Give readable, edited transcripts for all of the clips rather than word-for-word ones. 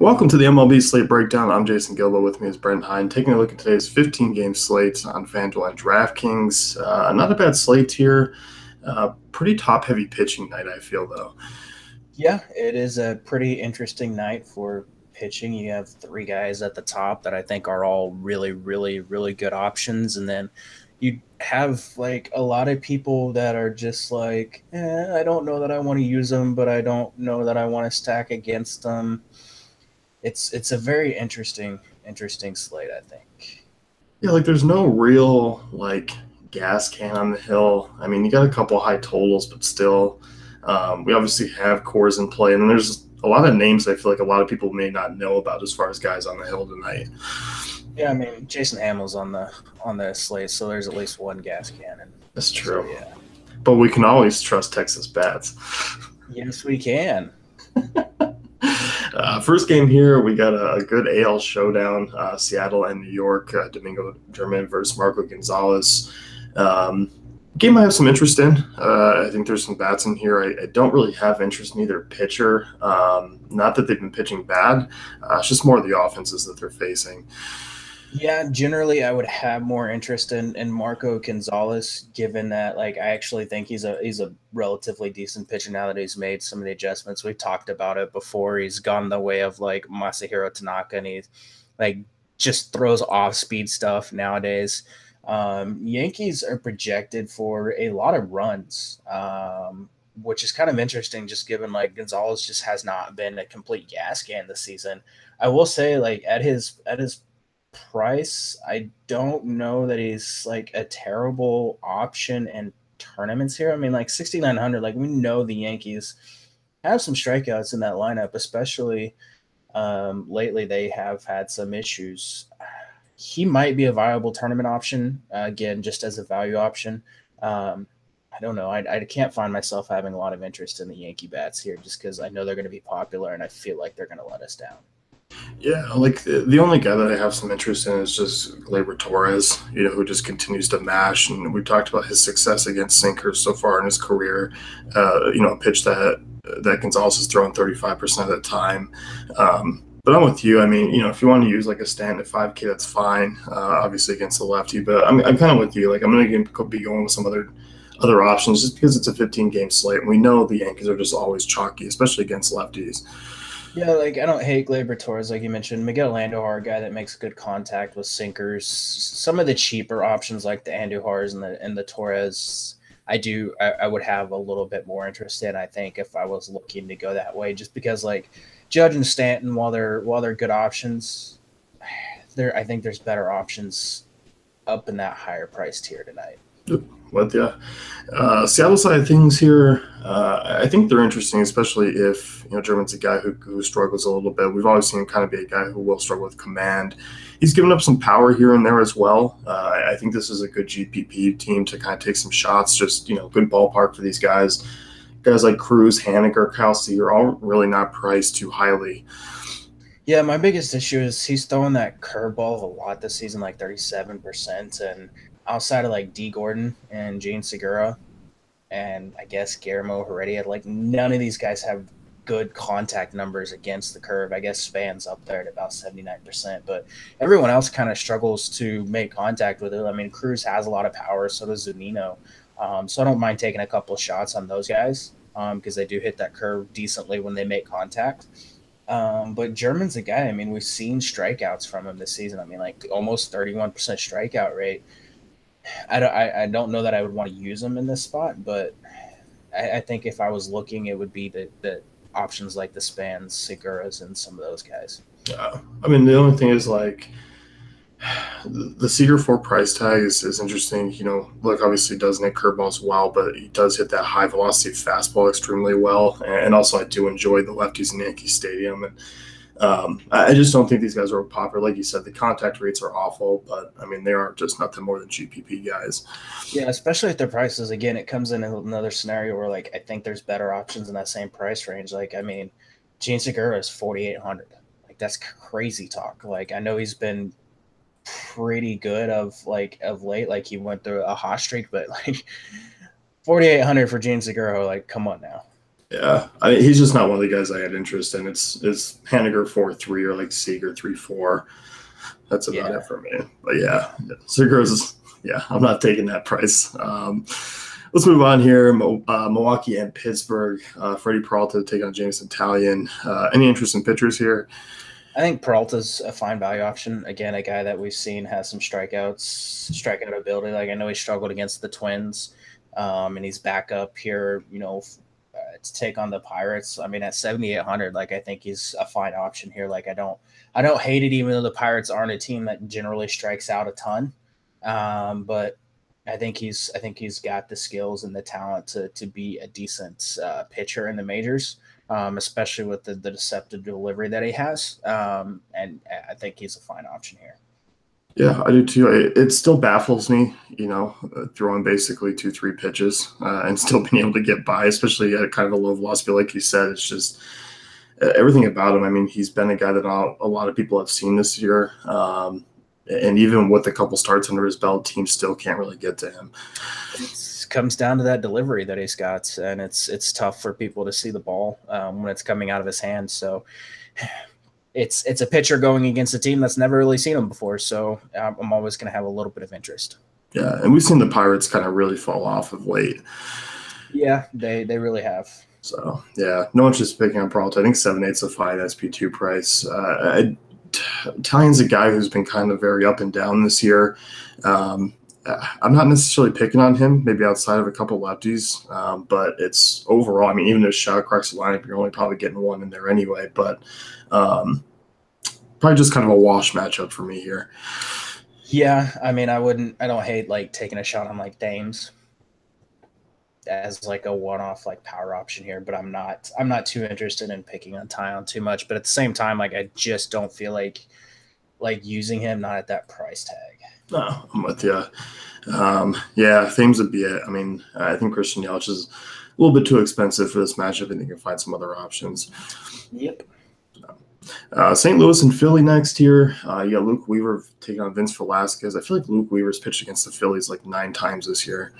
Welcome to the MLB Slate Breakdown. I'm Jason Gilbo. With me is Brent Hine. Taking a look at today's 15-game slate on FanDuel and DraftKings. Not a bad slate here. Pretty top-heavy pitching night, I feel, though. Yeah, it is a pretty interesting night for pitching. You have three guys at the top that I think are all really, really, really good options. And then you have like a lot of people that are just like, I don't know that I want to use them, but I don't know that I want to stack against them. It's a very interesting slate, I think. Yeah, there's no real, gas can on the hill. I mean, you got a couple high totals, but still, we obviously have cores in play. And then there's a lot of names I feel like a lot of people may not know about as far as guys on the hill tonight. Yeah, I mean Jason Hamill's on the slate, so there's at least one gas cannon. That's true. So yeah. But we can always trust Texas bats. Yes, we can. First game here, we got a good AL showdown. Seattle and New York. Domingo German versus Marco Gonzalez. Game I have some interest in. I think there's some bats in here. I don't really have interest in either pitcher. Not that they've been pitching bad. It's just more of the offenses that they're facing. Yeah, generally I would have more interest in Marco Gonzalez, given that I actually think he's a relatively decent pitcher now that he's made some of the adjustments. We've talked about it before. He's gone the way of Masahiro Tanaka, and he's like just throws off speed stuff nowadays. Yankees are projected for a lot of runs, which is kind of interesting, just given Gonzalez just has not been a complete gas can this season. I will say, at his price, I don't know that he's a terrible option in tournaments here. I mean, 6,900, we know the Yankees have some strikeouts in that lineup, especially lately they have had some issues. He might be a viable tournament option, again, just as a value option. I don't know. I can't find myself having a lot of interest in the Yankee bats here just because I know they're going to be popular and I feel like they're going to let us down. Yeah, the only guy that I have some interest in is just Gleyber Torres, who just continues to mash. And we talked about his success against sinkers so far in his career. A pitch that Gonzalez has thrown 35% of the time. But I'm with you. I mean, if you want to use a stand at 5K, that's fine. Obviously against the lefty, but I'm kind of with you. I'm going to be going with some other options just because it's a 15-game slate, and we know the Yankees are just always chalky, especially against lefties. Yeah, I don't hate Gleyber Torres, like you mentioned. Miguel Andujar, a guy that makes good contact with sinkers. Some of the cheaper options like the Andujars and the Torres, I would have a little bit more interest in. I think if I was looking to go that way, just because Judge and Stanton, while they're good options, I think there's better options up in that higher price tier tonight. With you. Seattle side of things here, I think they're interesting, especially if German's a guy who struggles a little bit. We've always seen him kind of be a guy who will struggle with command. He's given up some power here and there as well. I think this is a good GPP team to kind of take some shots. Just good ballpark for these guys. Guys like Cruz, Haniger, Kyle Seager, all really not priced too highly. Yeah, my biggest issue is he's throwing that curveball a lot this season, 37%, and outside of D Gordon and Gene Segura and I guess Guillermo Heredia, none of these guys have good contact numbers against the curve. I guess Span's up there at about 79%, but everyone else kind of struggles to make contact with it. I mean, Cruz has a lot of power, so does Zunino. So I don't mind taking a couple of shots on those guys because they do hit that curve decently when they make contact. But German's a guy, I mean, we've seen strikeouts from him this season. I mean, almost 31% strikeout rate. I don't know that I would want to use him in this spot, but I think if I was looking, it would be the options like the Spans, Seguras, and some of those guys. I mean, the only thing is the Seager 4 price tag is interesting. Look, obviously doesn't hit curveballs well, but he does hit that high velocity fastball extremely well. And also I do enjoy the lefties in Yankee Stadium. And I just don't think these guys are popular. Like you said, the contact rates are awful, but I mean, they are just nothing more than GPP guys. Yeah, especially at their prices. Again, it comes in another scenario where I think there's better options in that same price range. I mean, Gene Segura is 4,800. That's crazy talk. I know he's been pretty good of late. He went through a hot streak, but 4,800 for Gene Segura. Come on now. Yeah, I mean, he's just not one of the guys I had interest in. It's Haniger 4-3 or like Seager 3-4. That's about Yeah. it for me. But yeah, Seager's is yeah, I'm not taking that price. Let's move on here. Milwaukee and Pittsburgh. Freddie Peralta take on Jameson Taillon. Any interest in pitchers here? I think Peralta's a fine value option. Again, a guy that we've seen has some strikeout ability. Like I know he struggled against the Twins, and he's back up here, to take on the Pirates. I mean, at 7,800, like I think he's a fine option here. Like I don't hate it, even though the Pirates aren't a team that generally strikes out a ton. But I think he's got the skills and the talent to be a decent pitcher in the majors, especially with the deceptive delivery that he has. And I think he's a fine option here. Yeah, I do too. It still baffles me, throwing basically 2-3 pitches and still being able to get by, especially at kind of a low velocity. Like you said, it's just everything about him. I mean, he's been a guy that a lot of people have seen this year. And even with a couple starts under his belt, teams still can't really get to him. It comes down to that delivery that he's got, and it's tough for people to see the ball when it's coming out of his hands. So it's a pitcher going against a team that's never really seen him before. So I'm always going to have a little bit of interest. Yeah, and we've seen the Pirates kind of really fall off of late. Yeah, they really have. So, yeah, no interest in picking on Peralta. I think 7/8's a fine SP2 price. Taillon's a guy who's been kind of very up and down this year. I'm not necessarily picking on him, maybe outside of a couple lefties, but it's overall, I mean, even if shot across the lineup, you're only probably getting one in there anyway, but probably just kind of a wash matchup for me here. Yeah, I mean, I don't hate like taking a shot on like Dames as like a one-off like power option here, but I'm not too interested in picking on Taillon too much. But at the same time, like I just don't feel like using him not at that price tag. No, I'm with you. Yeah, Thames would be it. I mean, I think Christian Yelich is a little bit too expensive for this matchup. I think you can find some other options. Yep. St. Louis and Philly next here. You got Luke Weaver taking on Vince Velasquez. I feel like Luke Weaver's pitched against the Phillies like 9 times this year.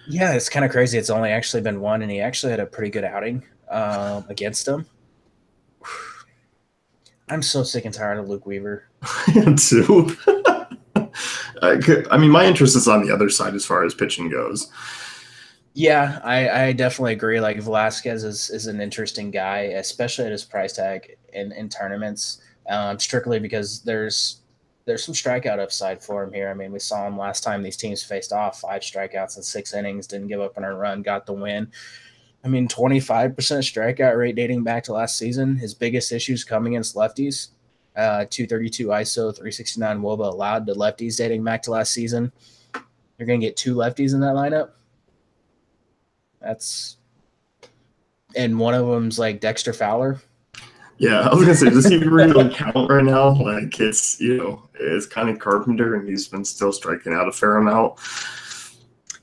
Yeah, it's kind of crazy. It's only actually been one, and he actually had a pretty good outing against him. I'm so sick and tired of Luke Weaver. Too. I mean, my interest is on the other side as far as pitching goes. Yeah, I definitely agree. Like Velasquez is an interesting guy, especially at his price tag in tournaments, strictly because there's some strikeout upside for him here. I mean, we saw him last time these teams faced off, 5 strikeouts in 6 innings, didn't give up on a run, got the win. I mean, 25% strikeout rate dating back to last season. His biggest issues come against lefties. 232 ISO, 369 WOBA allowed to lefties dating back to last season. You're going to get 2 lefties in that lineup. And one of them's like Dexter Fowler. Yeah, I was gonna say, does he really count right now? Like it's kind of Carpenter, and he's been still striking out a fair amount.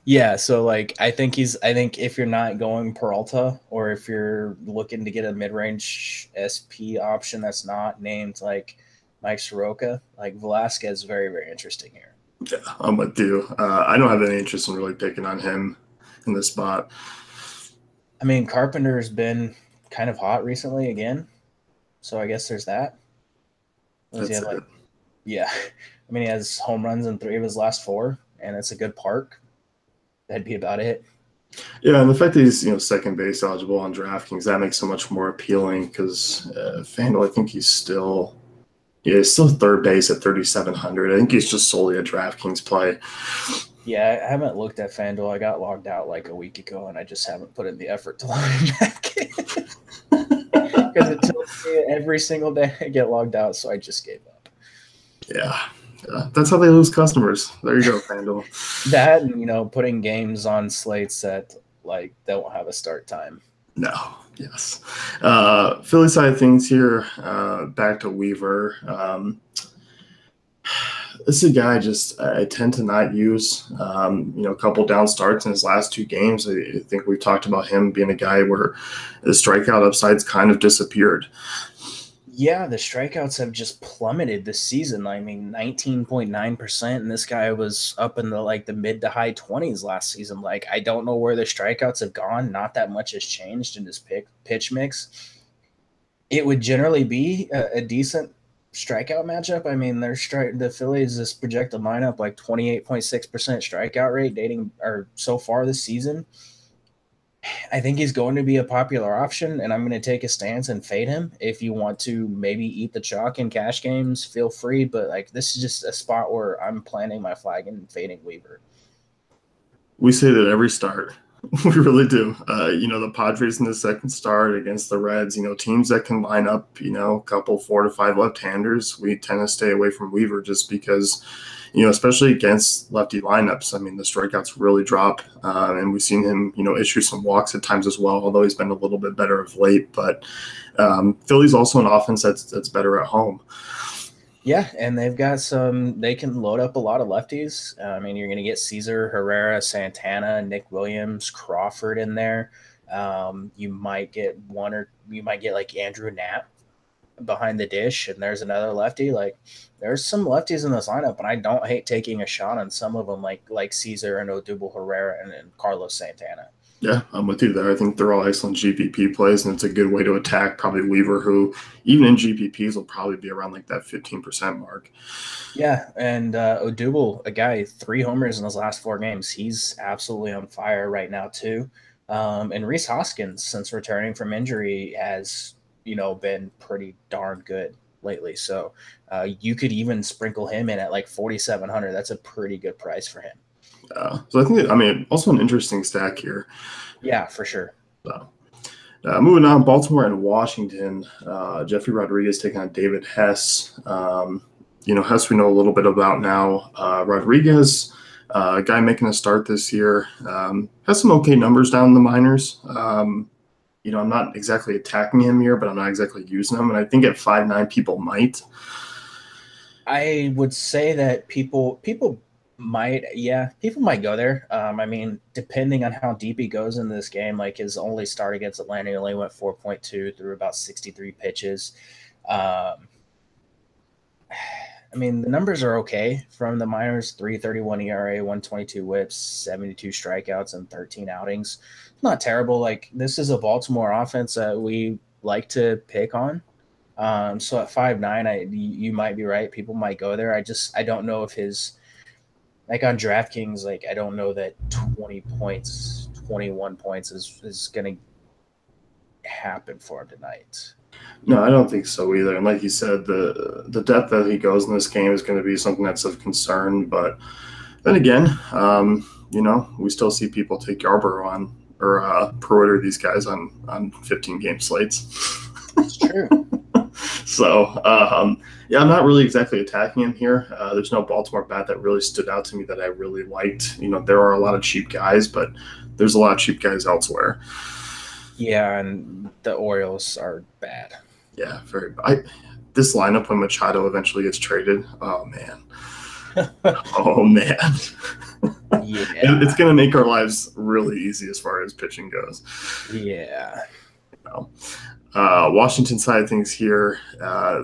Yeah, so like I think if you're not going Peralta, or if you're looking to get a mid-range SP option that's not named like Mike Soroka, like Velasquez is very, very interesting here. Yeah, I'm with you. I don't have any interest in really picking on him in this spot. I mean, Carpenter's been kind of hot recently again, so I guess there's that. That's it. Yeah, I mean, he has home runs in 3 of his last 4, and it's a good park. That'd be about it. Yeah, and the fact that he's second base eligible on DraftKings, that makes it much more appealing because FanDuel, I think he's still third base at 3,700. I think he's just solely a DraftKings play. Yeah, I haven't looked at FanDuel. I got logged out like a week ago, and I just haven't put in the effort to log back in. Because it tells me every single day I get logged out, so I just gave up. Yeah, that's how they lose customers. There you go, FanDuel. That and, putting games on slates that like don't have a start time. No, yes. Philly side of things here, back to Weaver. This is a guy I tend to not use. A couple down starts in his last 2 games. I think we've talked about him being a guy where the strikeout upside's kind of disappeared. Yeah, the strikeouts have just plummeted this season. I mean, 19.9%, and this guy was up in the mid to high 20s last season. Like, I don't know where the strikeouts have gone. Not that much has changed in his pitch mix. It would generally be a decent strikeout matchup. I mean, the Phillies this projected lineup like 28.6% strikeout rate dating or so far this season. I think he's going to be a popular option, and I'm going to take a stance and fade him. If you want to maybe eat the chalk in cash games, feel free. But like this is just a spot where I'm planting my flag and fading Weaver. We say that every start. We really do. The Padres in the second start against the Reds, teams that can line up, a couple 4 to 5 left-handers, we tend to stay away from Weaver just because, especially against lefty lineups. I mean, the strikeouts really drop, and we've seen him, issue some walks at times as well, although he's been a little bit better of late. But Philly's also an offense that's better at home. Yeah, and they've got they can load up a lot of lefties. I mean, you're going to get Caesar, Herrera, Santana, Nick Williams, Crawford in there. You might get like Andrew Knapp behind the dish, and there's another lefty. Like, there's some lefties in this lineup, and I don't hate taking a shot on some of them, like Caesar and Odubel Herrera and Carlos Santana. Yeah, I'm with you there. I think they're all excellent GPP plays, and it's a good way to attack probably Weaver, who even in GPPs will probably be around like that 15% mark. Yeah, and Odubel, a guy, 3 homers in his last 4 games. He's absolutely on fire right now too. And Rhys Hoskins, since returning from injury, has been pretty darn good lately. So you could even sprinkle him in at like 4,700. That's a pretty good price for him. So I think, also an interesting stack here. Yeah, for sure. So, moving on, Baltimore and Washington. Jeffrey Rodriguez taking on David Hess. Hess we know a little bit about now. Rodriguez, a guy making a start this year, has some okay numbers down in the minors. I'm not exactly attacking him here, but I'm not exactly using him. And I think at 5'9", people might. I would say that people might go there. I mean, depending on how deep he goes in this game, like his only start against Atlanta, he only went 4.2 through about 63 pitches. I mean, the numbers are okay from the minors: 3.31 ERA, 122 WHIPs, 72 strikeouts, and 13 outings. Not terrible. Like, this is a Baltimore offense that we like to pick on. So at 5'9", you might be right. People might go there. I don't know if his, like on DraftKings, like I don't know that 20 points, 21 points is going to happen for him tonight. No, I don't think so either. And like you said, the depth that he goes in this game is going to be something that's of concern. But then again, we still see people take Yarbrough on or Pruitt, these guys on 15-game slates. It's true. So, I'm not really exactly attacking him here. There's no Baltimore bat that really stood out to me that I really liked. There are a lot of cheap guys, but there's a lot of cheap guys elsewhere. Yeah, and the Orioles are bad. Yeah, very bad. This lineup when Machado eventually gets traded, oh, man. Oh, man. Yeah. It's going to make our lives really easy as far as pitching goes. Yeah. Washington side of things here.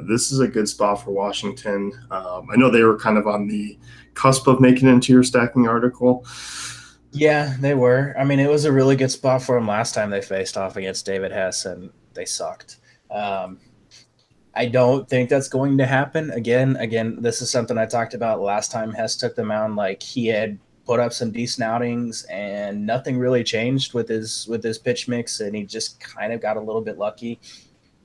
This is a good spot for Washington. I know they were kind of on the cusp of making it into your stacking article. Yeah, they were. I mean, it was a really good spot for them last time they faced off against David Hess, and they sucked. I don't think that's going to happen again. This is something I talked about last time Hess took the mound. Like, he had put up some decent outings, and nothing really changed with his pitch mix, and he just kind of got a little bit lucky.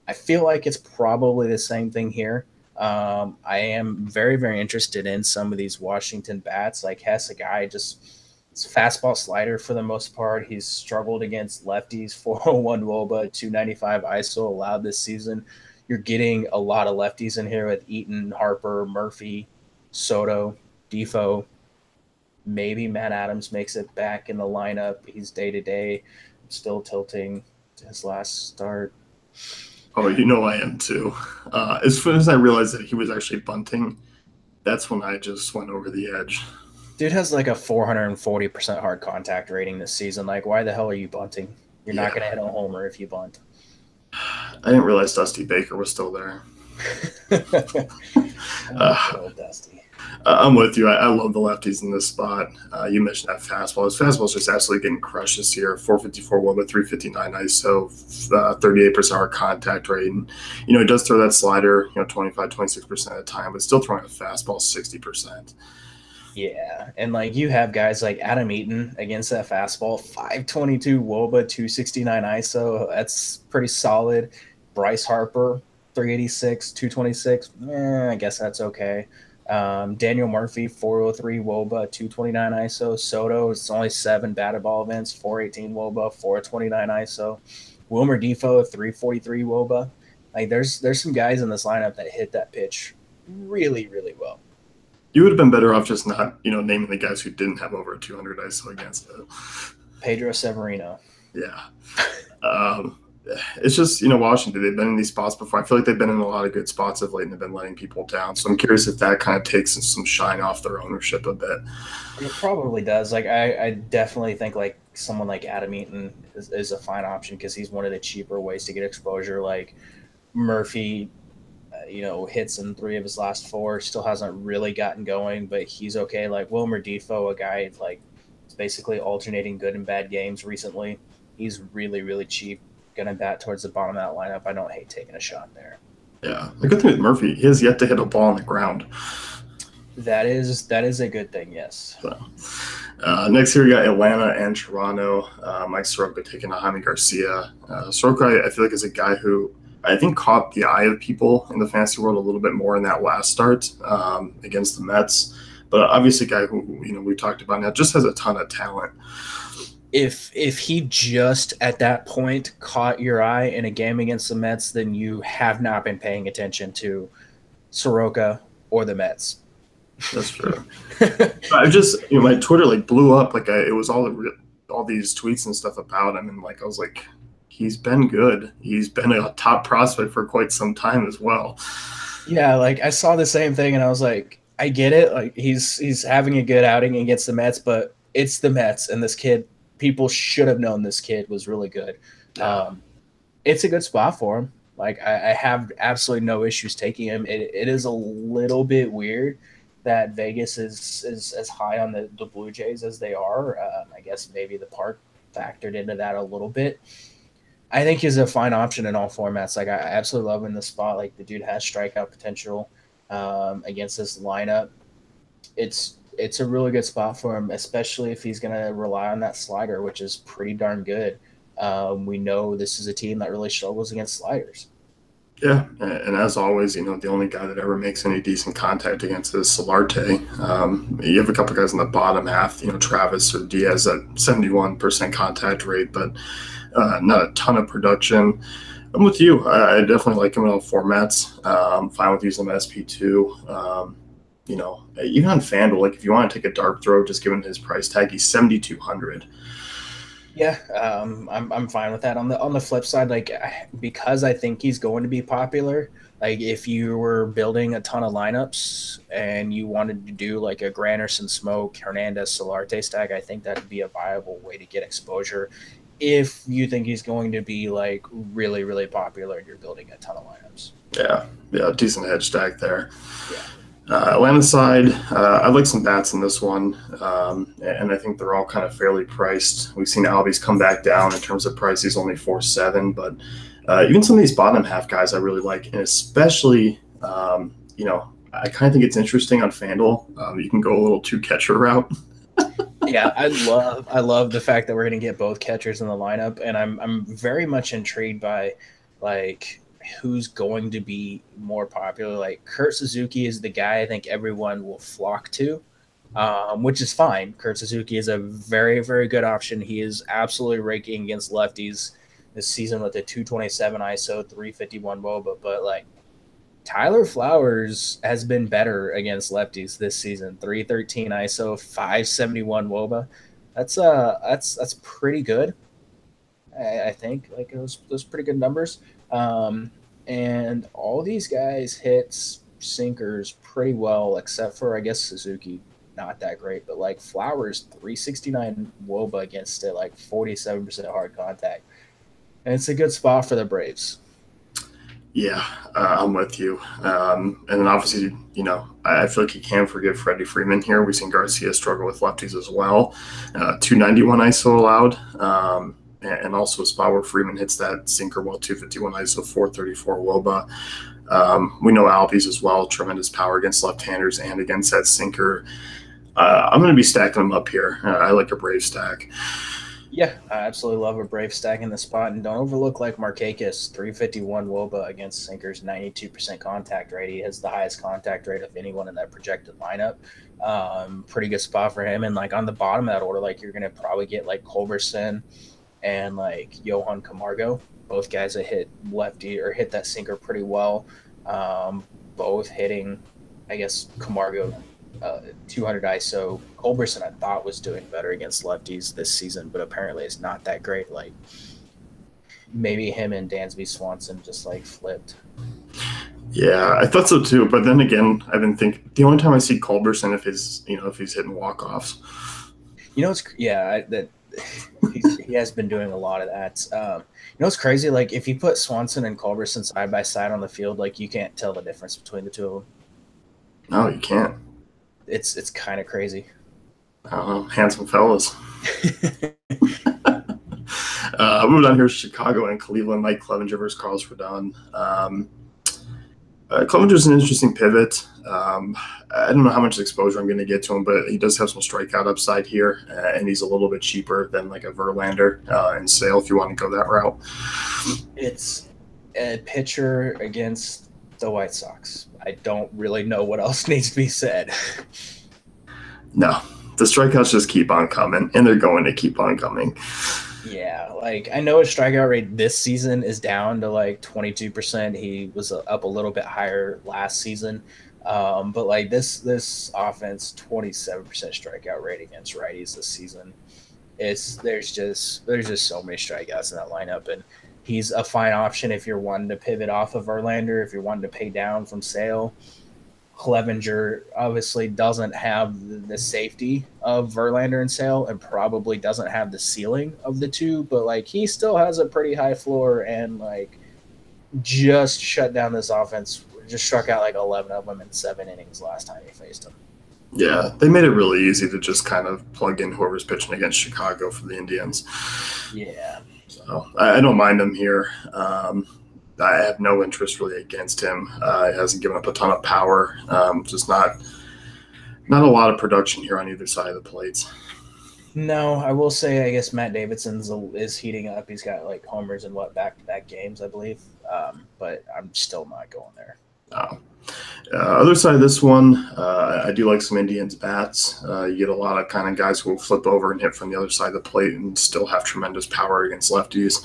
I feel like it's probably the same thing here. I am very, very interested in some of these Washington bats. Like Hess, a guy just – it's fastball slider for the most part. He's struggled against lefties, 401 WOBA, 295 ISO allowed this season. You're getting a lot of lefties in here with Eaton, Harper, Murphy, Soto, Defoe. Maybe Matt Adams makes it back in the lineup. He's day-to-day. Still tilting to his last start. Oh, I am too. As soon as I realized that he was actually bunting, that's when I just went over the edge. Dude has like a 440% hard contact rating this season. Like, why the hell are you bunting? You're not going to hit a homer if you bunt. I didn't realize Dusty Baker was still there. Uh, Good old Dusty. I'm with you. I love the lefties in this spot. You mentioned that fastball. His fastball is just absolutely getting crushed this year. 454 WOBA, 359 ISO, 38% hard contact rate. And, he does throw that slider, 25, 26% of the time, but still throwing a fastball 60%. Yeah, and like you have guys like Adam Eaton against that fastball, 522 WOBA, 269 ISO. That's pretty solid. Bryce Harper, 386, 226. I guess that's okay. Daniel Murphy, 403 WOBA, 229 ISO. Soto, it's only 7 batted ball events, 418 WOBA, 429 ISO. Wilmer Defoe, 343 WOBA. Like there's some guys in this lineup that hit that pitch really, really well. You would have been better off just not, naming the guys who didn't have over a 200 ISO against it. Pedro Severino. Yeah. Um, it's just, Washington, they've been in these spots before. I feel like they've been in a lot of good spots of late and they've been letting people down. So I'm curious if that kind of takes some shine off their ownership a bit. It probably does. Like I definitely think like someone like Adam Eaton is a fine option because he's one of the cheaper ways to get exposure. Like Murphy, hits in 3 of his last 4, still hasn't really gotten going, but he's okay. Like Wilmer Defoe, a guy like is basically alternating good and bad games recently. He's really, really cheap. Gonna bat towards the bottom of that lineup. I don't hate taking a shot there. Yeah. The good thing with Murphy, he has yet to hit a ball on the ground. That is a good thing, yes. So, next here we got Atlanta and Toronto. Mike Soroka taking on Jaime Garcia. Soroka, I feel like, is a guy who I think caught the eye of people in the fantasy world a little bit more in that last start against the Mets. But obviously a guy who, we talked about now just has a ton of talent. If he just at that point caught your eye in a game against the Mets, then you have not been paying attention to Soroka or the Mets. That's true. I just, my Twitter blew up. It was all these tweets and stuff about him, and I was like, he's been good. He's been a top prospect for quite some time as well. Yeah, I saw the same thing, and I was like, I get it. Like he's having a good outing against the Mets, but it's the Mets, and this kid. People should have known this kid was really good. It's a good spot for him. I have absolutely no issues taking him. It is a little bit weird that Vegas is as high on the Blue Jays as they are. I guess maybe the park factored into that a little bit. I think he's a fine option in all formats. I absolutely love him in the spot. The dude has strikeout potential against this lineup. It's a really good spot for him, especially if he's going to rely on that slider, which is pretty darn good. We know this is a team that really struggles against sliders. Yeah, and as always, the only guy that ever makes any decent contact against is Solarte. You have a couple guys in the bottom half, Travis or Diaz at 71% contact rate, but not a ton of production. I'm with you. I definitely like him in all formats. I'm fine with using him SP2. Even on FanDuel, if you want to take a dart throw, just given his price tag, he's 7,200. Yeah, I'm fine with that. On the flip side, because I think he's going to be popular. If you were building a ton of lineups and you wanted to do a Granderson, Smoke, Hernandez, Solarte stack, I think that'd be a viable way to get exposure. If you think he's going to be really, really popular and you're building a ton of lineups. Yeah, decent hedge stack there. Yeah. Atlanta side, I like some bats in this one, and I think they're all kind of fairly priced. We've seen Albies come back down in terms of price. He's only 4.7, but even some of these bottom half guys I really like, and especially, I kind of think it's interesting on FanDuel. You can go a little two-catcher route. Yeah, I love the fact that we're going to get both catchers in the lineup, and I'm very much intrigued by who's going to be more popular. Kurt Suzuki is the guy I think everyone will flock to, which is fine. Kurt Suzuki is a very, very good option. He is absolutely raking against lefties this season with a 227 ISO, 351 WOBA, but Tyler Flowers has been better against lefties this season. 313 ISO, 571 WOBA. That's pretty good. I think those pretty good numbers. And all these guys hit sinkers pretty well, except for I guess Suzuki, not that great. But Flowers, 369 WOBA against it, 47% hard contact, and it's a good spot for the Braves. Yeah, I'm with you. And then obviously, I feel like you can forgive Freddie Freeman here. We've seen Garcia struggle with lefties as well. 291 ISO allowed. And also a spot where Freeman hits that sinker well, 251 ISO, 434 WOBA. We know Albies as well, tremendous power against left-handers and against that sinker. I'm going to be stacking them up here. I like a Brave stack. Yeah, I absolutely love a Brave stack in the spot. And don't overlook like Markakis, 351 WOBA against sinkers, 92% contact rate. He has the highest contact rate of anyone in that projected lineup. Pretty good spot for him. And like on the bottom of that order, like you're going to probably get like Culberson and like Johan Camargo, both guys that hit lefty or hit that sinker pretty well. Both hitting, I guess, Camargo 200 ISO. Culberson, I thought, was doing better against lefties this season, but apparently it's not that great. Like maybe him and Dansby Swanson just like flipped. Yeah, I thought so too. But then again, I've been thinking the only time I see Culberson if he's hitting walk-offs. That he has been doing a lot of that. It's crazy. Like if you put Swanson and Culberson side by side on the field, like you can't tell the difference between the two of them. No, you can't. It's kind of crazy. Handsome fellas. Moving on here, Chicago and Cleveland. Mike Clevenger versus Carlos Rodon. Clevenger's an interesting pivot. I don't know how much exposure I'm going to get to him, but he does have some strikeout upside here, and he's a little bit cheaper than like a Verlander in sale if you want to go that route. It's a pitcher against the White Sox. I don't really know what else needs to be said. No, the strikeouts just keep on coming, and they're going to keep on coming. Yeah, like I know his strikeout rate this season is down to like 22%. He was up a little bit higher last season. But like this offense, 27% strikeout rate against righties this season. There's just so many strikeouts in that lineup, and he's a fine option if you're wanting to pivot off of Verlander, if you're wanting to pay down from Sale. Clevenger obviously doesn't have the safety of Verlander and Sale, and probably doesn't have the ceiling of the two, but like he still has a pretty high floor, and like just shut down this offense. Just struck out like 11 of them in 7 innings last time he faced them. Yeah, they made it really easy to just kind of plug in whoever's pitching against Chicago for the Indians. Yeah. So I don't mind him here. I have no interest really against him. He hasn't given up a ton of power. Just not a lot of production here on either side of the plates. No, I will say I guess Matt Davidson is heating up. He's got like homers in back-to-back games, I believe. But I'm still not going there. Other side of this one, I do like some Indians bats. You get a lot of kind of guys who will flip over and hit from the other side of the plate and still have tremendous power against lefties.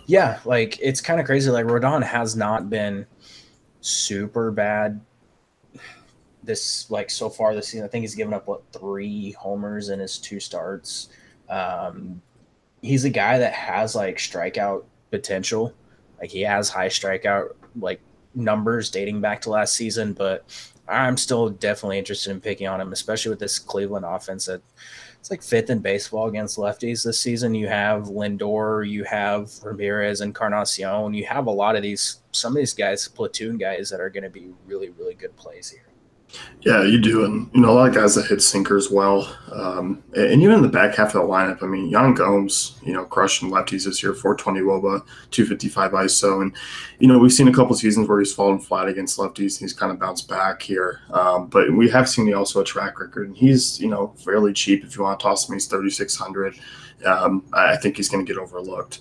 Yeah, like it's kind of crazy. Like Rodon has not been super bad this like so far this season. I think he's given up 3 homers in his 2 starts. He's a guy that has like strikeout potential. Like he has high strikeout like numbers dating back to last season, but I'm still definitely interested in picking on him, especially with this Cleveland offense that it's like 5th in baseball against lefties this season. You have Lindor, you have Ramirez, Encarnacion. You have a lot of some of these guys, platoon guys that are going to be really, really good plays here. Yeah, you do. And, a lot of guys that hit sinkers well. And even in the back half of the lineup, I mean, Yan Gomes, crushing lefties this year, 420 WOBA, 255 ISO. And, we've seen a couple seasons where he's fallen flat against lefties. And he's kind of bounced back here. But we have seen also a track record. And he's, fairly cheap. If you want to toss him, he's 3,600. I think he's going to get overlooked.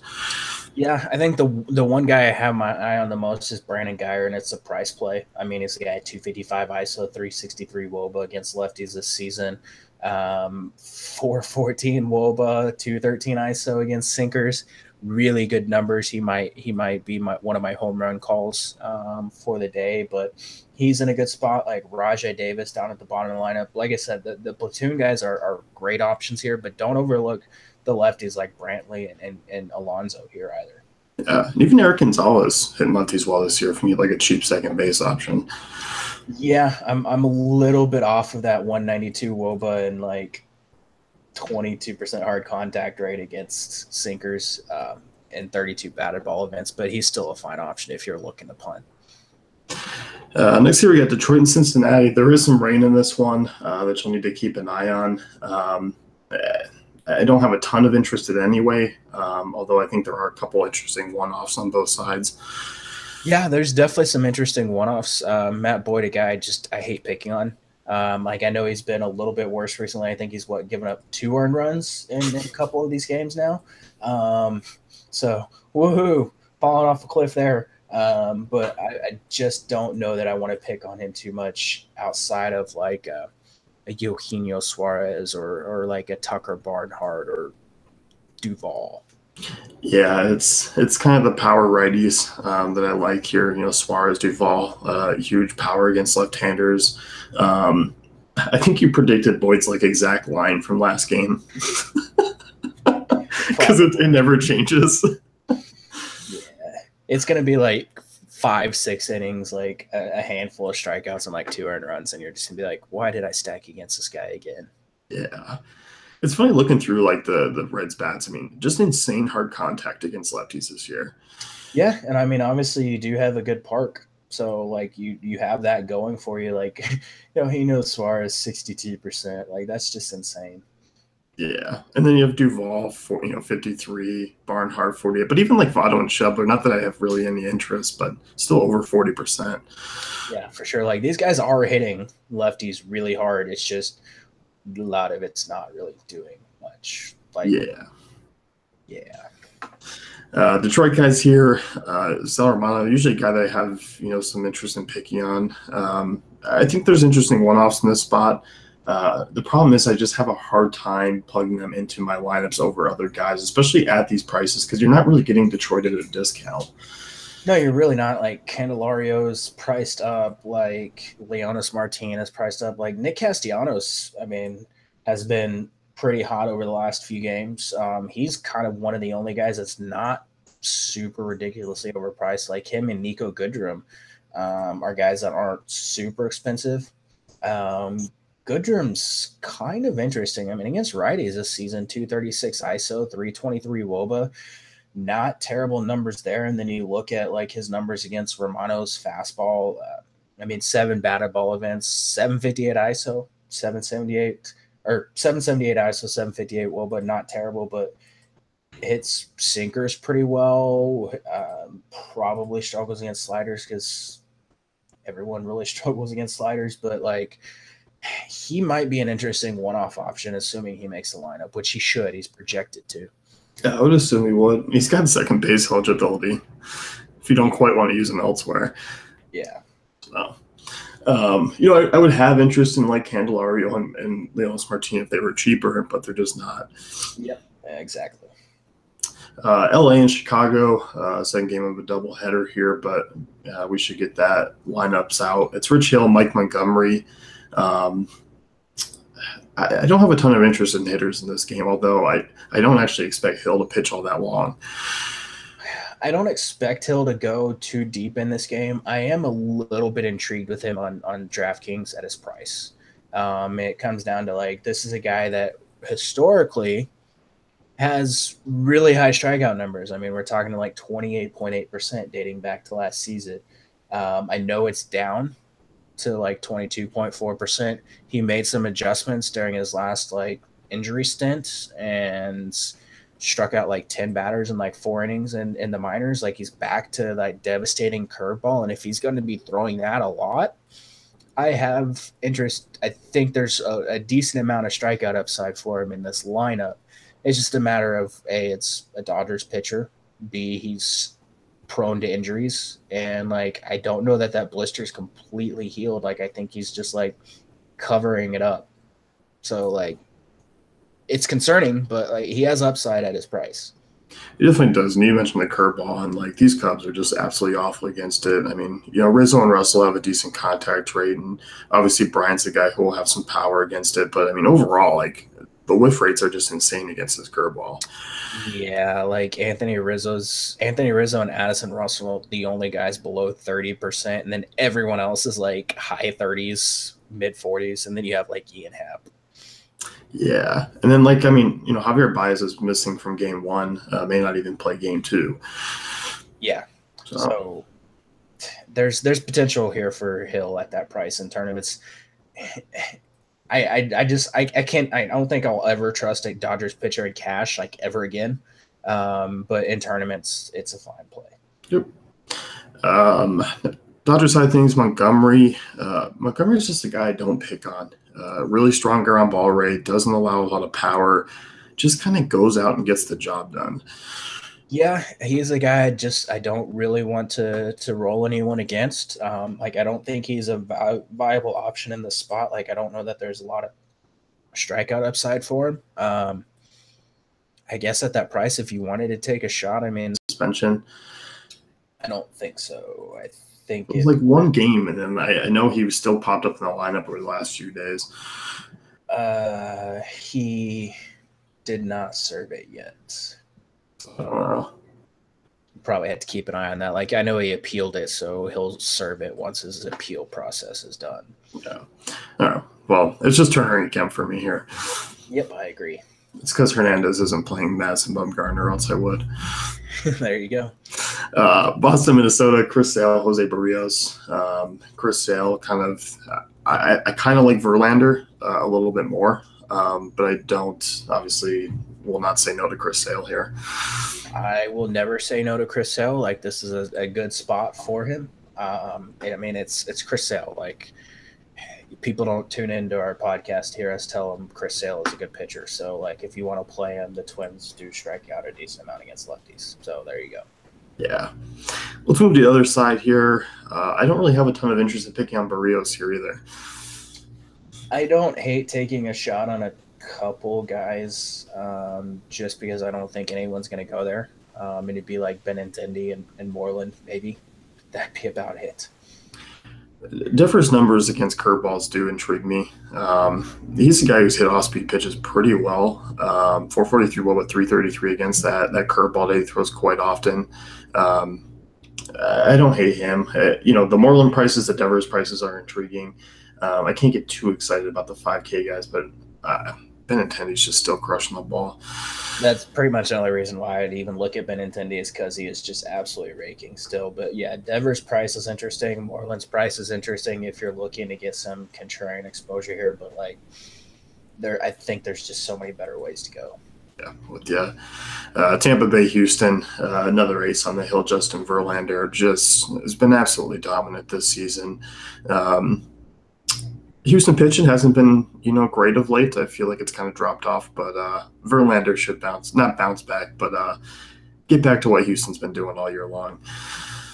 Yeah, I think the one guy I have my eye on the most is Brandon Guyer, and it's a price play. I mean, he's a guy at 255 ISO, 363 WOBA against lefties this season, 414 WOBA, 213 ISO against sinkers. Really good numbers. He might be one of my home run calls for the day, but he's in a good spot. Like Rajai Davis down at the bottom of the lineup. Like I said, the platoon guys are great options here, but don't overlook the lefties like Brantley and Alonso here either. Yeah, and even Eric Gonzalez hitting lefties well this year for me, like a cheap second base option. Yeah, I'm a little bit off of that 192 WOBA and like 22% hard contact rate against sinkers. in 32 batted ball events, but he's still a fine option if you're looking to punt. Next year we got Detroit and Cincinnati. There is some rain in this one that you'll need to keep an eye on. I don't have a ton of interest in it anyway, although I think there are a couple interesting one-offs on both sides. Yeah, there's definitely some interesting one-offs. Matt Boyd, a guy I hate picking on. I know he's been a little bit worse recently. I think he's given up 2 earned runs in a couple of these games now. So woohoo, falling off a cliff there. But I just don't know that I want to pick on him too much outside of like a Eugenio Suarez or like a Tucker Barnhart or Duvall. Yeah, it's kind of the power righties that I like here. Suarez, Duvall, huge power against left-handers. I think you predicted Boyd's like exact line from last game because it never changes. Yeah, it's gonna be like 5-6 innings, like a handful of strikeouts and like 2 earned runs, and you're just gonna be like, why did I stack against this guy again? Yeah. It's funny looking through like the Reds bats. I mean, just insane hard contact against lefties this year. Yeah, and I mean, obviously you do have a good park, so like you have that going for you. Like, he knows Suarez 62%. Like that's just insane. Yeah, and then you have Duvall for 53, Barnhart 48, but even like Votto and Shepler. Not that I have really any interest, but still over 40%. Yeah, for sure. Like these guys are hitting lefties really hard. It's just a lot of it's not really doing much. Like, yeah. Detroit guys here, Sal Romano, usually a guy that I have some interest in picking on. I think there's interesting one-offs in this spot. The problem is I just have a hard time plugging them into my lineups over other guys, especially at these prices, because you're not really getting Detroit at a discount. No, you're really not. Like Candelario's priced up, like Leonis Martinez priced up, like Nick Castellanos, I mean, has been pretty hot over the last few games. He's kind of one of the only guys that's not super ridiculously overpriced. Like him and Nico Goodrum are guys that aren't super expensive. Goodrum's kind of interesting. I mean, against righties this season, 236 ISO, 323 WOBA. Not terrible numbers there. And then you look at like his numbers against Romano's fastball. 7 batted ball events, 758 ISO, 778 ISO, 758 WOBA. Not terrible, but hits sinkers pretty well. Probably struggles against sliders because everyone really struggles against sliders. But like he might be an interesting one-off option, assuming he makes the lineup, which he should. He's projected to. Yeah, I would assume he would. He's got second base eligibility if you don't quite want to use him elsewhere. Yeah. So, I would have interest in like Candelario and Leonis Martinez if they were cheaper, but they're just not. Yeah, exactly. LA and Chicago, second game of a doubleheader here, but we should get that lineups out. It's Rich Hill, Mike Montgomery. I don't have a ton of interest in hitters in this game, although I don't actually expect Hill to pitch all that long. I don't expect Hill to go too deep in this game. I am a little bit intrigued with him on DraftKings at his price. It comes down to like this is a guy that historically has really high strikeout numbers. I mean, we're talking to like 28.8% dating back to last season. I know it's down to like 22.4%. He made some adjustments during his last like injury stint and struck out like 10 batters in like 4 innings in the minors. Like he's back to like devastating curveball. And if he's going to be throwing that a lot, I have interest. I think there's a decent amount of strikeout upside for him in this lineup. It's just a matter of A, it's a Dodgers pitcher. B, he's prone to injuries, and like I don't know that blister is completely healed. Like I think he's just like covering it up. So like it's concerning, but like he has upside at his price. He definitely does. And you mentioned the curveball, and like these Cubs are just absolutely awful against it. I mean, Rizzo and Russell have a decent contact rate, and obviously Bryant's a guy who will have some power against it. But I mean, overall, like the whiff rates are just insane against this curveball. Yeah, like Anthony Rizzo and Addison Russell, the only guys below 30%, and then everyone else is like high 30s, mid 40s, and then you have like Ian Happ. Yeah, and then like I mean, Javier Baez is missing from game one, may not even play game two. Yeah. So So there's potential here for Hill at that price in tournaments. I can't I don't think I'll ever trust a Dodgers pitcher in cash like ever again. But in tournaments, it's a fine play. yep. Um, Dodger side things, Montgomery. Montgomery is just a guy I don't pick on. Really strong ground ball rate, doesn't allow a lot of power, just kind of goes out and gets the job done. Yeah, he's a guy I don't really want to roll anyone against. Like I don't think he's a viable option in the spot. Like I don't know that there's a lot of strikeout upside for him. I guess at that price, if you wanted to take a shot, I mean, Suspension. I don't think so. I It think was like one game, and then I know he was still popped up in the lineup over the last few days. he did not serve it yet. Uh, Probably had to keep an eye on that. Like I know he appealed it, so he'll serve it once his appeal process is done. yeah. Well, it's just Turner and Kemp for me here. Yep, I agree. It's because Hernandez isn't playing Madison Bumgarner, or else I would. There you go. Boston, Minnesota, Chris Sale, Jose Barrios. Chris Sale kind of, I kind of like Verlander a little bit more, but I don't, obviously, will not say no to Chris Sale here. I will never say no to Chris Sale. Like this is a good spot for him. I mean, it's Chris Sale. Like people don't tune into our podcast hear us tell them Chris Sale is a good pitcher. So like if you want to play him, the Twins do strike out a decent amount against lefties. So there you go. Yeah. Let's move to the other side here. I don't really have a ton of interest in picking on Barrios here either. I don't hate taking a shot on a couple guys just because I don't think anyone's going to go there. And it'd be like Benintendi and Moreland, maybe. That'd be about it. Differ's numbers against curveballs do intrigue me. He's the guy who's hit off-speed pitches pretty well. 443 well, but 333 against that curveball that he throws quite often. I don't hate him. The Moreland prices, the Devers prices are intriguing. I can't get too excited about the 5K guys, but Benintendi's just still crushing the ball. That's pretty much the only reason why I'd even look at Benintendi is because he is just absolutely raking still. But yeah, Devers' price is interesting. Moreland's price is interesting if you're looking to get some contrarian exposure here. But like, I think there's just so many better ways to go. Yeah, with you. Tampa Bay, Houston, another ace on the hill. Justin Verlander just has been absolutely dominant this season. Houston pitching hasn't been, great of late. I feel like it's kind of dropped off, but Verlander should not bounce back, but get back to what Houston's been doing all year long.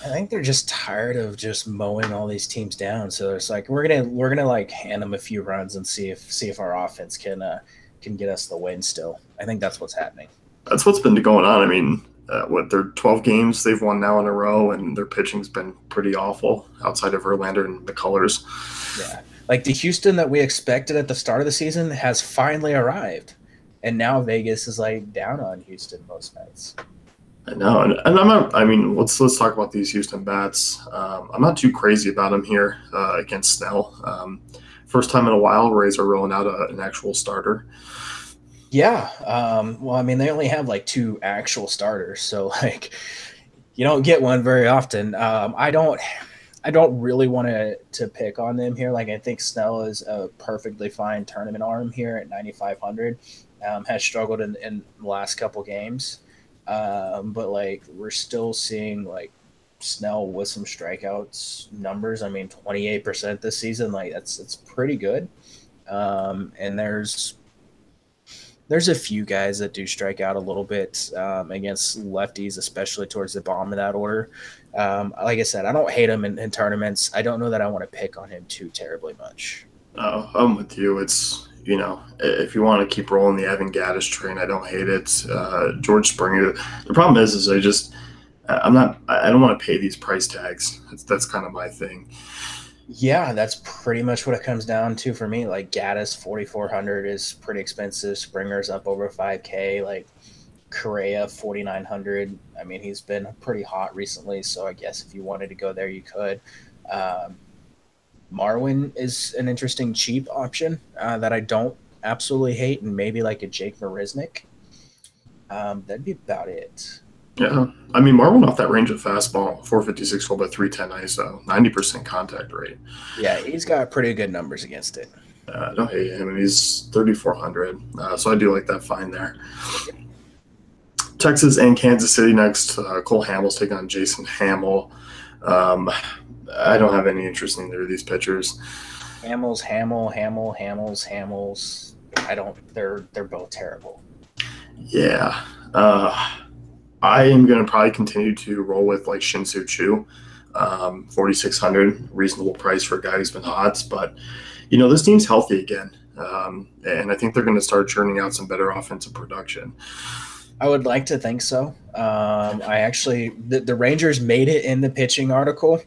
I think they're just tired of just mowing all these teams down. So it's like we're gonna like hand them a few runs and see if our offense can get us the win. Still, I think that's what's happening. That's what's been going on. I mean, they're 12 games they've won now in a row, and their pitching's been pretty awful outside of Verlander and McCullers. Yeah. Like the Houston that we expected at the start of the season has finally arrived. And now Vegas is like down on Houston most nights. I know. And I'm not, let's talk about these Houston bats. I'm not too crazy about them here against Snell. First time in a while, Rays are rolling out an actual starter. Yeah. They only have like two actual starters. So like you don't get one very often. I don't really want to pick on them here. Like I think Snell is a perfectly fine tournament arm here at 9,500. Has struggled in the last couple games, but like we're still seeing like Snell with some strikeouts numbers. 28% this season. Like it's pretty good. And there's a few guys that do strike out a little bit against lefties, especially towards the bottom of that order. Like I said, I don't hate him in tournaments. I don't know that I want to pick on him too terribly much. Oh, I'm with you. It's, if you want to keep rolling the Evan Gaddis train, I don't hate it. George Springer. The problem is I don't want to pay these price tags. That's kind of my thing. Yeah, that's pretty much what it comes down to for me. Like Gaddis, 4,400 is pretty expensive. Springer's up over 5K. Like Correa, 4,900. He's been pretty hot recently, so I guess if you wanted to go there, you could. Marwin is an interesting cheap option that I don't absolutely hate, and maybe like a Jake Marisnik. That'd be about it. Yeah, I mean Mark went off that range of fastball, 456 roll by 310 ISO, 90% contact rate. Yeah, he's got pretty good numbers against it. I don't hate him, and he's 3,400, so I do like that find there. Yep. Texas and Kansas City next. Cole Hamels taking on Jason Hamill. I don't have any interest in either of these pitchers. Hamels. I don't. They're both terrible. Yeah. I am going to probably continue to roll with like Shin-Soo Choo, 4,600, reasonable price for a guy who's been hot. But, this team's healthy again. And I think they're going to start churning out some better offensive production. I would like to think so. I actually, the Rangers made it in the pitching article,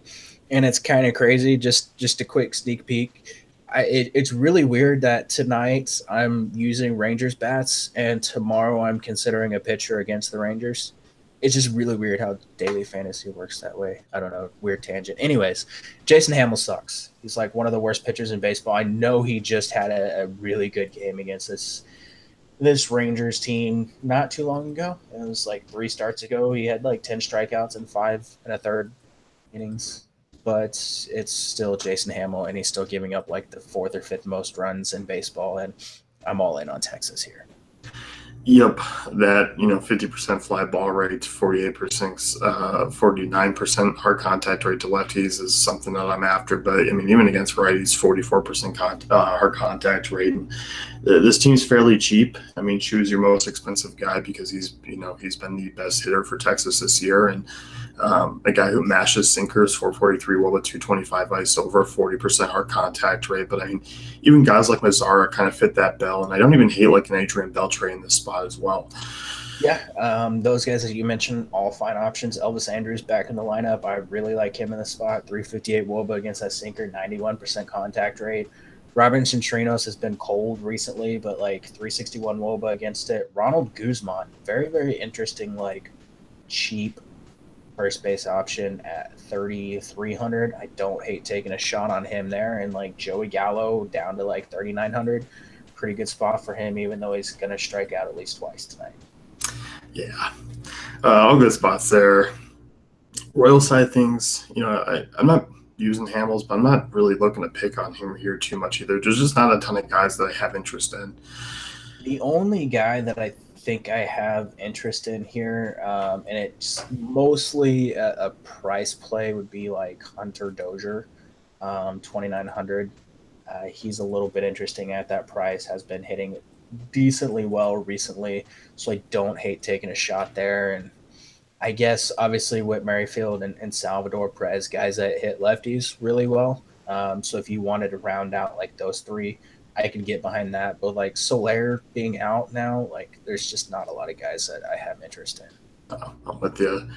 and it's kind of crazy. Just a quick sneak peek. It's really weird that tonight I'm using Rangers bats, and tomorrow I'm considering a pitcher against the Rangers. It's just really weird how daily fantasy works that way. I don't know. Weird tangent. Anyways, Jason Hamill sucks. He's like one of the worst pitchers in baseball. I know he just had a really good game against this Rangers team not too long ago. It was like 3 starts ago. He had like 10 strikeouts and 5 and a third innings. But it's still Jason Hamill, and he's still giving up like the 4th or 5th most runs in baseball. And I'm all in on Texas here. Yep, that 50% fly ball rate, 49% hard contact rate to lefties is something that I'm after. But I mean, even against righties, 44% hard contact rate. This team's fairly cheap. I mean, Chu's your most expensive guy because he's been the best hitter for Texas this year, and a guy who mashes sinkers, 443 WOBA, 225 ice over, 40% hard contact rate. But I mean, even guys like Mazzara kind of fit that bill, and I don't even hate like an Adrian Beltre in this spot as well. Yeah, those guys that you mentioned, all fine options. Elvis Andrus back in the lineup. I really like him in the spot. 358 WOBA against that sinker, 91% contact rate. Robinson Trinos has been cold recently, but like 361 WOBA against it. Ronald Guzman, very, very interesting, like cheap first base option at 3,300. I don't hate taking a shot on him there. And like Joey Gallo down to like 3,900. Pretty good spot for him, even though he's going to strike out at least twice tonight. Yeah. All good spots there. Royal side things, I'm not using Hamels, but I'm not really looking to pick on him here too much either. There's just not a ton of guys that I have interest in. The only guy that I think I have interest in here, and it's mostly a price play, would be like Hunter Dozier, 2,900. He's a little bit interesting at that price, has been hitting decently well recently, so I don't hate taking a shot there. And I guess obviously Whit Merrifield and Salvador Perez, guys that hit lefties really well. So if you wanted to round out like those 3, I can get behind that. But like Soler being out now, like there's just not a lot of guys that I have interest in. I'm with you.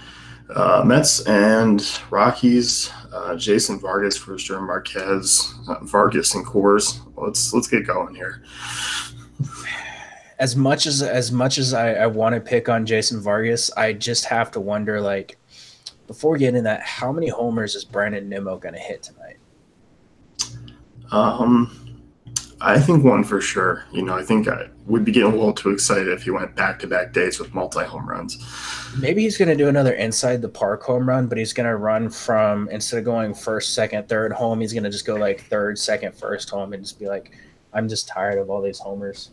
Mets and Rockies, Jason Vargas versus German Marquez, Vargas and Coors. Let's get going here. As much as I want to pick on Jason Vargas, I just have to wonder, like, before getting that, how many homers is Brandon Nimmo going to hit tonight? I think one for sure. I think I would be getting a little too excited if he went back-to-back days with multi-home runs. Maybe he's going to do another inside the park home run, but he's going to run from, instead of going first, second, third home, he's going to just go like third, second, first home and just be like, I'm just tired of all these homers.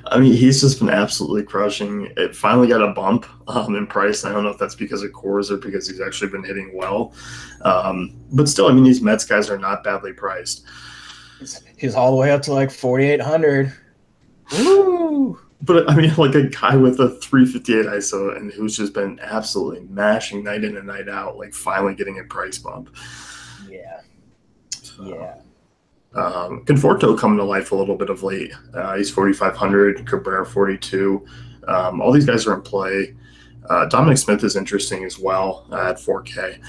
I mean, he's just been absolutely crushing. It finally got a bump in price. I don't know if that's because of Coors or because he's actually been hitting well. But still, I mean, these Mets guys are not badly priced. He's all the way up to like 4,800. Woo! But, I mean, like a guy with a 358 ISO and who's just been absolutely mashing night in and night out, like finally getting a price bump. Yeah. Yeah. Conforto coming to life a little bit of late. He's 4,500, Cabrera 42. All these guys are in play. Dominic Smith is interesting as well at 4K.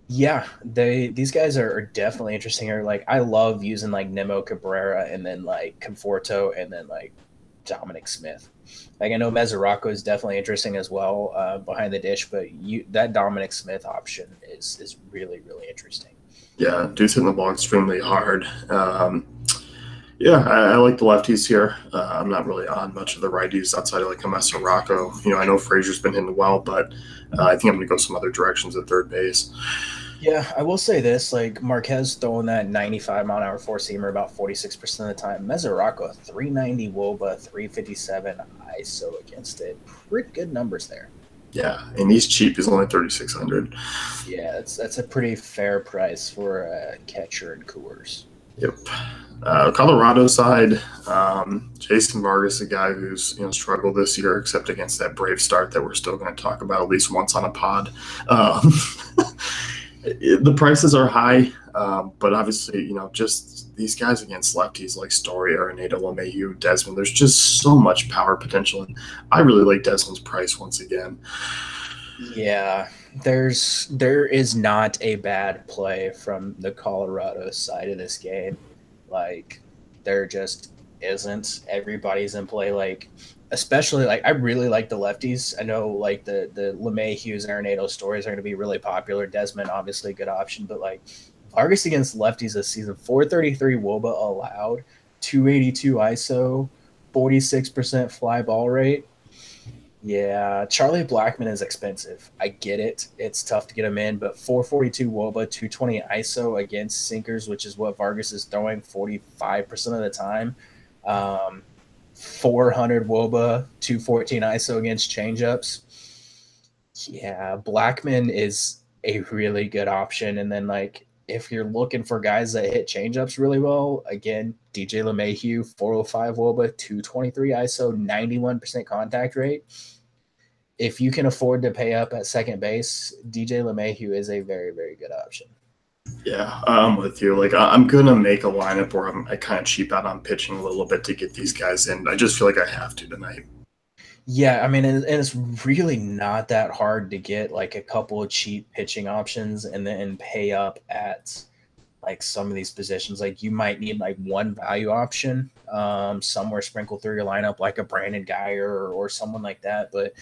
Yeah, these guys are definitely interesting. Like, I love using like Nimmo, Cabrera, and then like Conforto, and then like Dominic Smith. Like, I know Mesoraco is definitely interesting as well behind the dish, but that Dominic Smith option is really, really interesting. Yeah, dude's hitting the ball extremely hard. Yeah, I like the lefties here. I'm not really on much of the righties outside of like a Messer Rocco. I know Frazier's been hitting well, but I think I'm going to go some other directions at third base. Yeah, I will say this: like Marquez throwing that 95 mile an hour four seamer about 46% of the time. Mesoraco 390 Woba 357 ISO against it. Pretty good numbers there. Yeah, and he's cheap. He's only 3,600. Yeah, that's a pretty fair price for a catcher in Coors. Yep. Colorado side, Jason Vargas, a guy who's struggled this year, except against that Brave start that we're still going to talk about at least once on a pod. The prices are high, but obviously, just these guys against lefties like Story, Arenado, LeMahieu, Desmond, there's just so much power potential. And I really like Desmond's price once again. Yeah, there is not a bad play from the Colorado side of this game. Like there just isn't. Everybody's in play. Like especially like I really like the lefties. I know like the LeMahieu's, Arenado Stories are going to be really popular. Desmond obviously a good option, but like Vargas against lefties this season, 433 WOBA allowed, 282 ISO, 46% fly ball rate. Yeah, Charlie Blackmon is expensive. I get it. It's tough to get him in, but 442 WOBA, 220 ISO against sinkers, which is what Vargas is throwing 45% of the time. 400 WOBA, 214 ISO against changeups. Yeah, Blackmon is a really good option. And then, like, if you're looking for guys that hit changeups really well, again, DJ LeMahieu, 405 WOBA, 223 ISO, 91% contact rate. If you can afford to pay up at second base, DJ LeMahieu is a very, very good option. Yeah, I'm with you. Like, I'm going to make a lineup where I kind of cheap out on pitching a little bit to get these guys in. I just feel like I have to tonight. Yeah, I mean, and it's really not that hard to get like a couple of cheap pitching options and then pay up at like some of these positions. Like you might need like one value option somewhere sprinkled through your lineup, like a Brandon Geyer or someone like that. But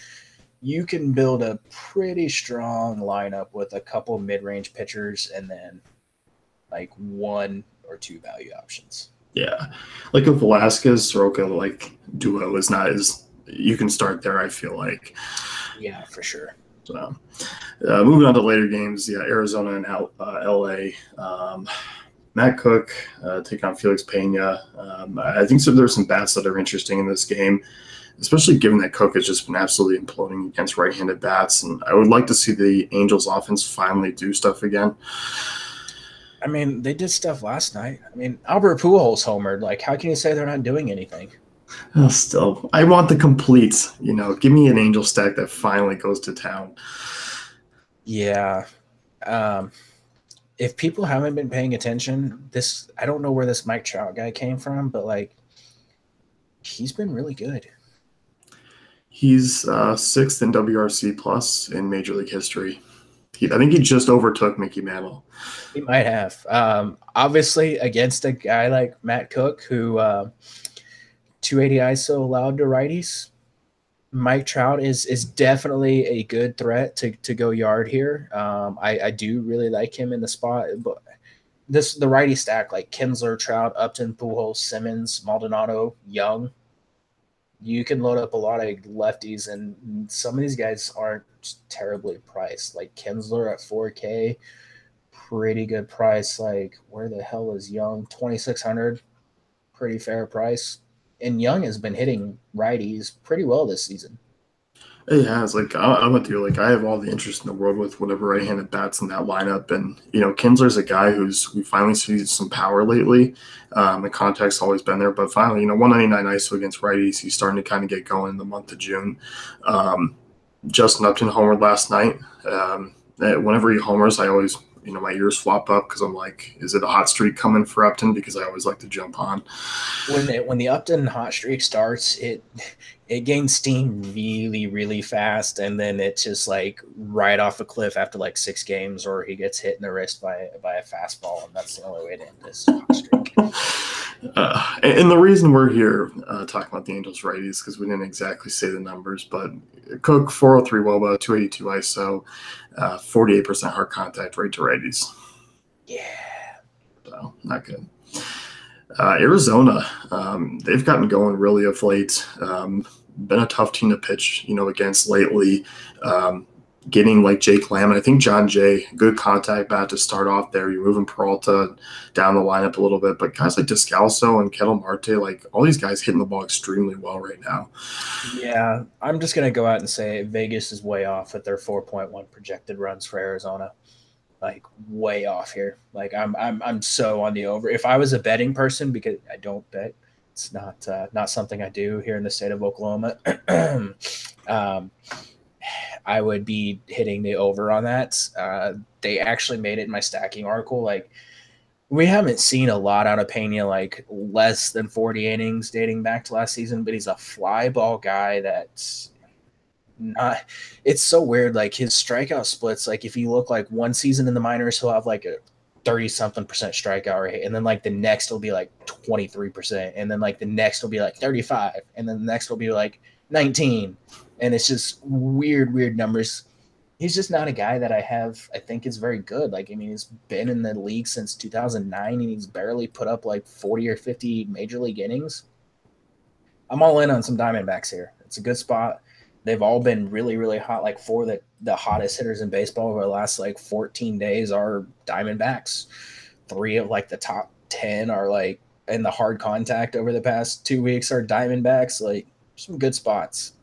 you can build a pretty strong lineup with a couple mid-range pitchers and then like one or two value options. Yeah, like with Velasquez, Soroka, like duo is not as you can start there. I feel like. Yeah, for sure. So, moving on to later games, yeah, Arizona and LA. Matt Cook taking on Felix Pena. I think there's some bats that are interesting in this game, especially given that Cook has just been absolutely imploding against right-handed bats. And I would like to see the Angels offense finally do stuff again. I mean, they did stuff last night. I mean, Albert Pujols homered. Like, how can you say they're not doing anything? Still, I want the completes. Give me an Angel stack that finally goes to town. Yeah. If people haven't been paying attention, I don't know where this Mike Trout guy came from, but like, he's been really good. He's sixth in WRC plus in Major League history. I think he just overtook Mickey Mantle. He might have. Obviously, against a guy like Matt Cook, who 280 ISO allowed to righties, Mike Trout is definitely a good threat to go yard here. I do really like him in the spot, but the righty stack like Kinsler, Trout, Upton, Pujols, Simmons, Maldonado, Young. You can load up a lot of lefties, and some of these guys aren't terribly priced. Like Kinsler at 4K, pretty good price. Like where the hell is Young? 2,600, pretty fair price. And Young has been hitting righties pretty well this season. It has. Like I'm with you. Like I have all the interest in the world with whatever right-handed bats in that lineup, and Kinsler's a guy we finally see some power lately. The contact's always been there, but finally, 199 ISO against righties. He's starting to kind of get going in the month of June. Justin Upton homered last night. Whenever he homers, I always my ears flop up because I'm like, is it a hot streak coming for Upton? Because I always like to jump on. When the Upton hot streak starts, it gains steam really, really fast, and then it's just like right off a cliff after like 6 games, or he gets hit in the wrist by a fastball, and that's the only way to end this hot streak. And the reason we're here talking about the Angels righties because we didn't exactly say the numbers, but Cook 403 WOBA, 282 ISO, 48% hard contact rate to righties. Yeah, so not good. Arizona, they've gotten going really of late. Been a tough team to pitch, against lately. Getting like Jake Lamb, and I think John Jay, good contact bat to start off there. You're moving Peralta down the lineup a little bit, but guys like Descalso and Kettle Marte, like all these guys hitting the ball extremely well right now. Yeah, I'm just gonna go out and say Vegas is way off with their 4.1 projected runs for Arizona. Like way off here. Like I'm so on the over. If I was a betting person, because I don't bet, it's not something I do here in the state of Oklahoma. um, I would be hitting the over on that. They actually made it in my stacking article. Like we haven't seen a lot out of Pena, like less than 40 innings dating back to last season, but he's a fly ball guy that's not. It's so weird. Like his strikeout splits, like if you look like one season in the minors, he'll have like a 30 something percent strikeout rate, and then like the next will be like 23%, and then like the next will be like 35, and then the next will be like 19, and it's just weird numbers. He's just not a guy that I think is very good. Like, I mean, he's been in the league since 2009 and he's barely put up like 40 or 50 major league innings. I'm all in on some Diamondbacks here. It's a good spot. They've all been really hot. Like four of the hottest hitters in baseball over the last like 14 days are Diamondbacks. Three of like the top 10 are like in the hard contact over the past 2 weeks are Diamondbacks. Like some good spots.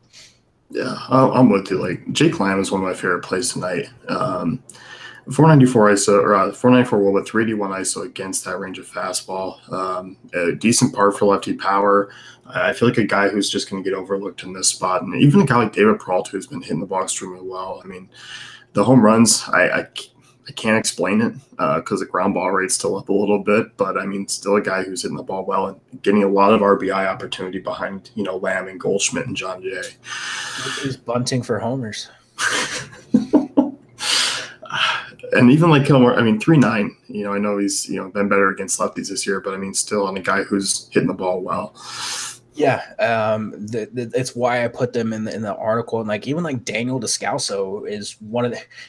Yeah, I'm with you. Like Jake Lamb is one of my favorite plays tonight. 494 ISO or 494 will, but 381 ISO against that range of fastball. A decent par for lefty power. I feel like a guy who's just going to get overlooked in this spot, and even a guy like David Peralta who's been hitting the ball extremely well. I mean, the home runs, I can't explain it because the ground ball rate's still up a little bit, but I mean, still a guy who's hitting the ball well and getting a lot of RBI opportunity behind, Lamb and Goldschmidt and John Jay. He's bunting for homers. And even like Kilmore, I mean, 3.9, I know he's, been better against lefties this year, but I mean, still on a guy who's hitting the ball well. Yeah, it's why I put them in the article, and like even like Daniel Descalso is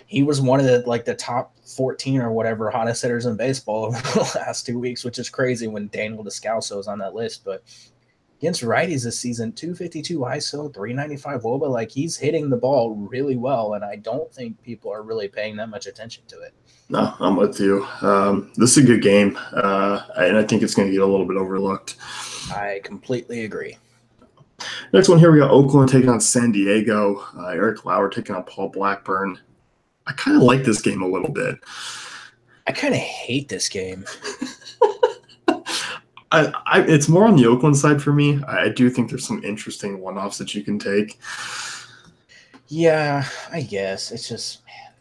he was one of the like the top 14 or whatever hottest hitters in baseball over the last 2 weeks, which is crazy when Daniel Descalso is on that list. But against righties this season, 252 ISO, 395 WOBA, like he's hitting the ball really well, and I don't think people are really paying that much attention to it. No, I'm with you. This is a good game, and I think it's going to get a little bit overlooked. I completely agree. Next one here, we got Oakland taking on San Diego. Eric Lauer taking on Paul Blackburn. I kind of like this game a little bit. I kind of hate this game. It's more on the Oakland side for me. I do think there's some interesting one-offs that you can take. Yeah, I guess. It's just, man,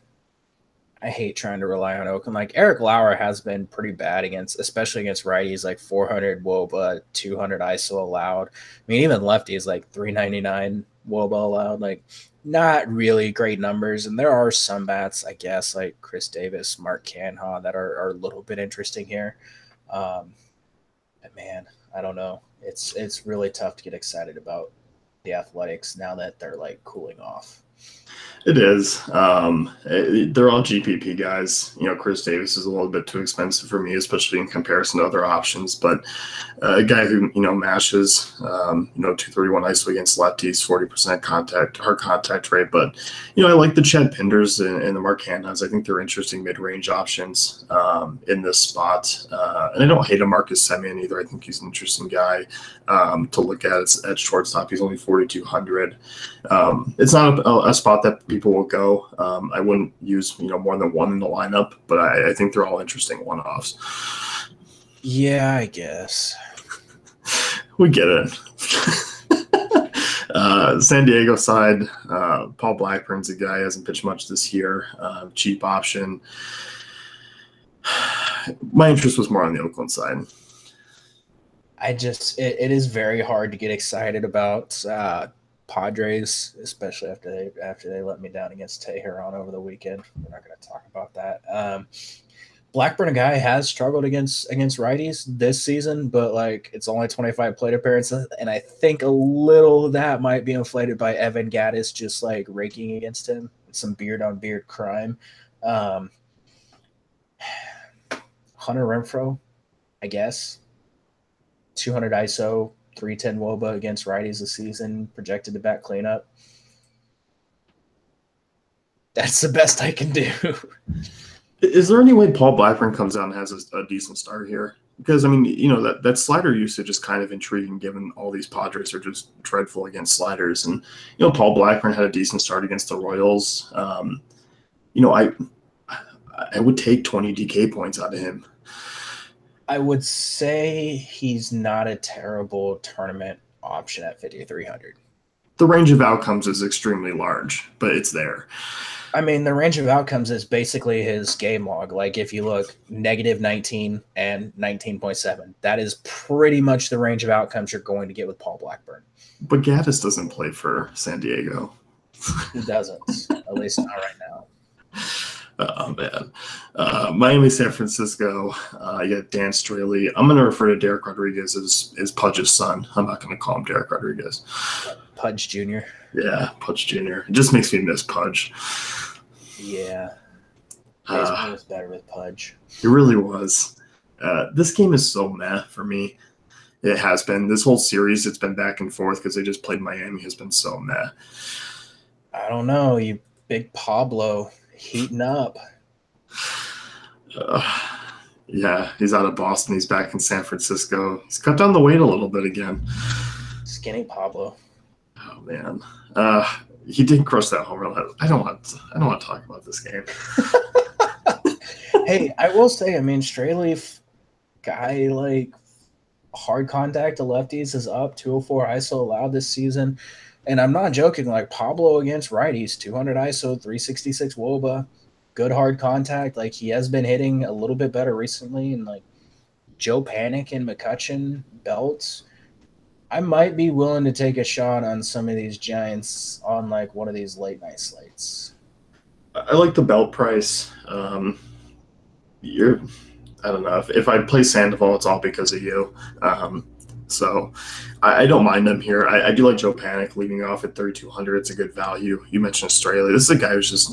I hate trying to rely on Oakland. Like Eric Lauer has been pretty bad especially against righties, like 400 WOBA, 200 ISO allowed. I mean, even lefties, like 399 WOBA allowed. Like, not really great numbers. And there are some bats, I guess, like Chris Davis, Mark Canha, that are a little bit interesting here. But man, I don't know. It's really tough to get excited about the Athletics now that they're like cooling off. It is. They're all GPP guys. Chris Davis is a little bit too expensive for me, especially in comparison to other options. But a guy who mashes, 231 ISO against lefties, 40% hard contact rate. But I like the Chad Pinders and the Mark Hannas. I think they're interesting mid-range options in this spot. And I don't hate a Marcus Semien either. I think he's an interesting guy to look at shortstop. He's only 4,200. It's not a spot that people will go. I wouldn't use more than one in the lineup, but I think they're all interesting one-offs. Yeah, I guess we get it. San Diego side, Paul Blackburn's a guy who hasn't pitched much this year. Cheap option. My interest was more on the Oakland side. It is very hard to get excited about Padres, especially after they let me down against Teheran over the weekend. We're not going to talk about that. Blackburn, a guy, has struggled against righties this season, but like it's only 25 plate appearances, and I think a little of that might be inflated by Evan Gattis just like raking against him. Some beard on beard crime. Hunter Renfroe, I guess. 200 ISO, 310 WOBA against righties this season, projected to bat cleanup. That's the best I can do. Is there any way Paul Blackburn comes out and has a decent start here? Because, I mean, that slider usage is kind of intriguing given all these Padres are just dreadful against sliders. And, Paul Blackburn had a decent start against the Royals. I would take 20 DK points out of him. I would say he's not a terrible tournament option at 5,300. The range of outcomes is extremely large, but it's there. I mean, the range of outcomes is basically his game log. Like, if you look -19 and 19.7, that is pretty much the range of outcomes you're going to get with Paul Blackburn. But Gaddis doesn't play for San Diego. He doesn't, at least not right now. Oh, man. Miami, San Francisco, you got Dan Straley. I'm going to refer to Derek Rodriguez as Pudge's son. I'm not going to call him Derek Rodriguez. Pudge Jr. Yeah, Pudge Jr. It just makes me miss Pudge. Yeah. Baseball was better with Pudge. It really was. This game is so meh for me. It has been. This whole series, it's been back and forth because they just played Miami, has been so meh. I don't know. You big Pablo heating up. Yeah, he's out of Boston. He's back in San Francisco. He's cut down the weight a little bit again. Skinny Pablo. Oh, man. He did crush that home run. I don't want to talk about this game. Hey, I will say, I mean, Strayleaf guy, like, hard contact to lefties is up, 204 ISO allowed this season. And I'm not joking, like, Pablo against righties, 200 ISO, 366 WOBA, good hard contact. Like, he has been hitting a little bit better recently. And, like, Joe Panic and McCutchen belts, I might be willing to take a shot on some of these Giants on, like, one of these late night slates. I like the belt price. I don't know. If I play Sandoval, it's all because of you. So I don't mind them here. I do like Joe Panic leading off at 3,200. It's a good value. You mentioned Australia. This is a guy who's just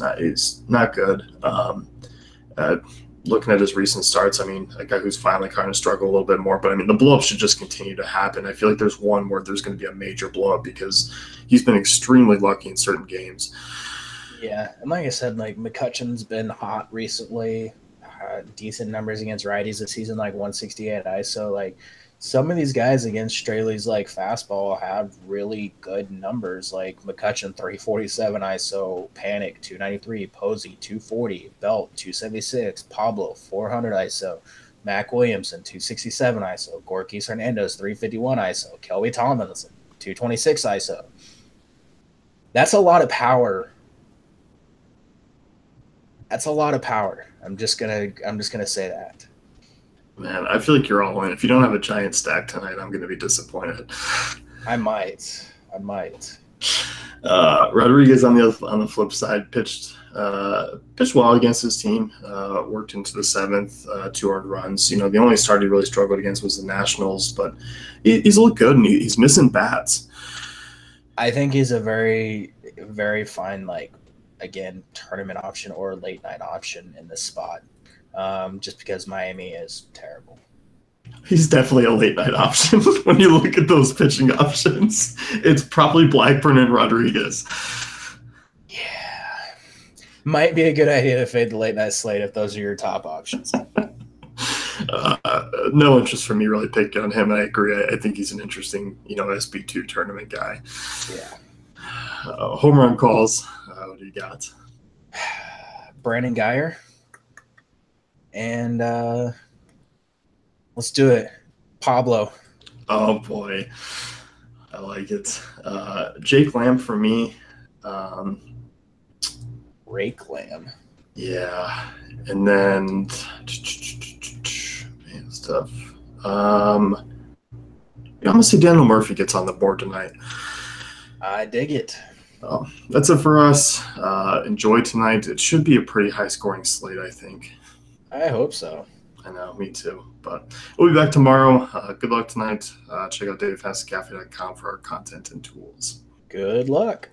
not good. Looking at his recent starts, I mean, a guy who's finally kind of struggled a little bit more. But, I mean, the blow-up should just continue to happen. I feel like there's one where there's going to be a major blow-up because he's been extremely lucky in certain games. Yeah, and like I said, like, McCutchen's been hot recently. Decent numbers against righties this season, like 168 ISO. Like, some of these guys against Straley's like fastball have really good numbers. Like McCutchen 347 ISO, Panic 293, Posey 240, Belt 276, Pablo 400 ISO, Mac Williamson 267 ISO, Gorky Hernandez 351 ISO, Kelby Tomlinson 226 ISO. That's a lot of power. That's a lot of power. I'm just gonna say that. Man, I feel like you're all in. If you don't have a giant stack tonight, I'm going to be disappointed. I might. Rodriguez on the flip side pitched well against his team. Worked into the seventh, 2 earned runs. The only start he really struggled against was the Nationals, but he's looked good and he's missing bats. I think he's a very, very fine, like, again, tournament option or late night option in this spot. Just because Miami is terrible. He's definitely a late night option. When you look at those pitching options, it's probably Blackburn and Rodriguez. Yeah. Might be a good idea to fade the late night slate if those are your top options. No interest for me really picking on him. I agree. I think he's an interesting, SB2 tournament guy. Yeah. Home run calls. What do you got? Brandon Geyer. And let's do it. Pablo. Oh, boy. I like it. Jake Lamb for me. Rake Lamb. Yeah. And then man, stuff. I'm going to say Daniel Murphy gets on the board tonight. I dig it. That's it for us. Enjoy tonight. It should be a pretty high-scoring slate, I think. I hope so. I know, me too. But we'll be back tomorrow. Good luck tonight. Check out DaveFastCafe.com for our content and tools. Good luck.